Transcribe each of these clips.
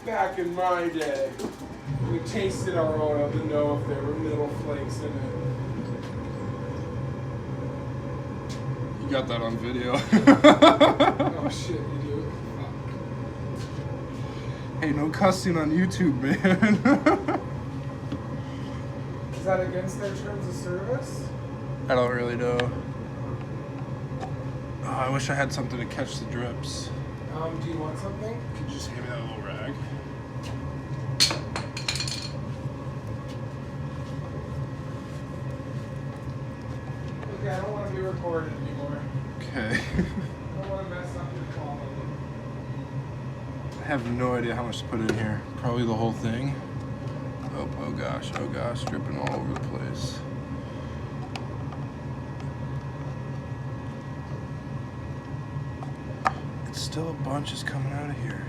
Back in my day, we tasted our oil to know if there were middle flakes in it. You got that on video. Oh shit, you do? Fuck. Hey, no cussing on YouTube, man. Is that against their terms of service? I don't really know. Oh, I wish I had something to catch the drips. Do you want something? Could you just hand me that little rag? Okay, I don't want to be recorded anymore. Okay. I don't want to mess up your quality. I have no idea how much to put in here. Probably the whole thing. Oh gosh, dripping all over the place. It's still a bunch is coming out of here.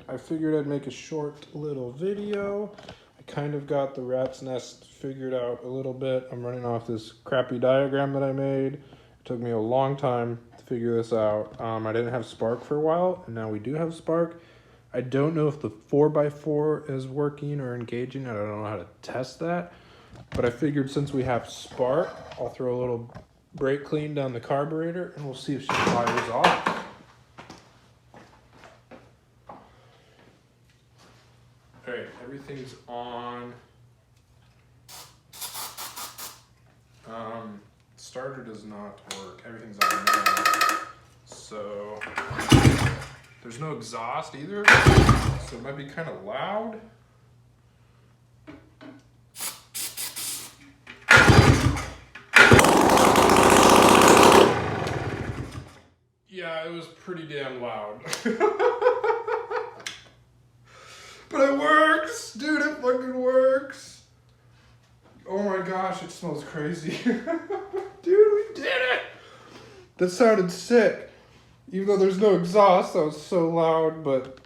I figured I'd make a short little video. I kind of got the rat's nest figured out a little bit. I'm running off this crappy diagram that I made. It took me a long time to figure this out. I didn't have Spark for a while, and now we do have Spark. I don't know if the 4x4 is working or engaging. I don't know how to test that. But I figured since we have spark, I'll throw a little brake clean down the carburetor and we'll see if she fires off. Alright, everything's on. Starter does not work. Everything's on now. So there's no exhaust either. So it might be kind of loud. Yeah, it was pretty damn loud. But it works! Dude, it fucking works! Oh my gosh, it smells crazy. Dude, we did it! That sounded sick. Even though there's no exhaust, that was so loud, but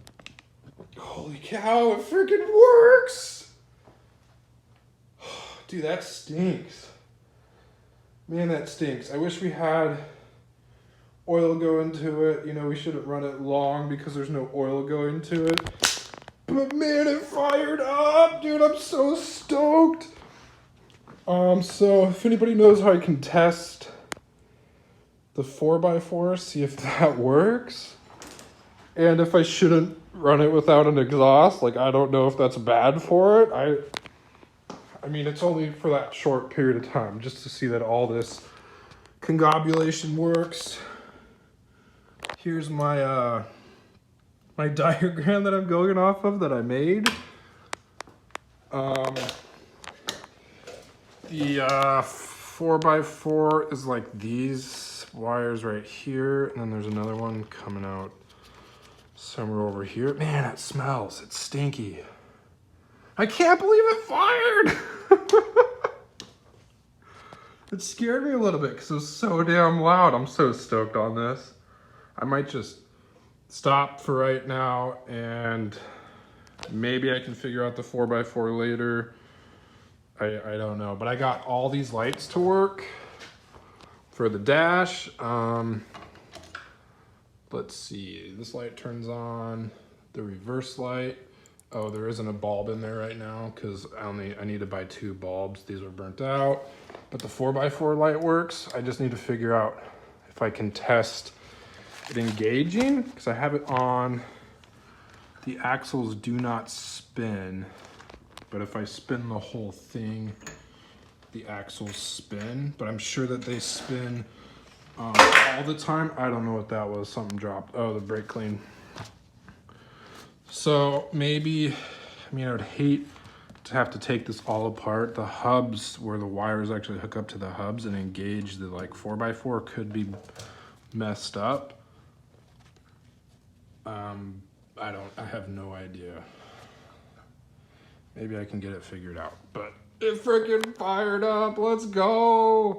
holy cow, it freaking works! Dude, that stinks. Man, that stinks. I wish we had oil go into it. You know, we shouldn't run it long because there's no oil going to it. But man, it fired up! Dude, I'm so stoked! So if anybody knows how I can test the 4x4, see if that works. And if I shouldn't run it without an exhaust, like I don't know if that's bad for it. I mean, it's only for that short period of time, just to see that all this congobulation works. Here's my my diagram that I'm going off of that I made. The 4x4 is like these wires right here, and then there's another one coming out somewhere over here. Man, it smells. It's stinky. I can't believe it fired! It scared me a little bit because it was so damn loud. I'm so stoked on this. I might just stop for right now and maybe I can figure out the 4x4 later. I don't know, but I got all these lights to work for the dash. Let's see, this light turns on, the reverse light. Oh, there isn't a bulb in there right now because I need to buy 2 bulbs. These are burnt out, but the 4x4 light works. I just need to figure out if I can test it engaging because I have it on. The axles do not spin, but if I spin the whole thing, the axles spin, but I'm sure that they spin all the time. I don't know what that was. Something dropped. Oh, the brake clean. So maybe, I mean, I would hate to have to take this all apart. The hubs, where the wires actually hook up to the hubs and engage the like 4x4, could be messed up. I have no idea. Maybe I can get it figured out, but it freaking fired up. Let's go.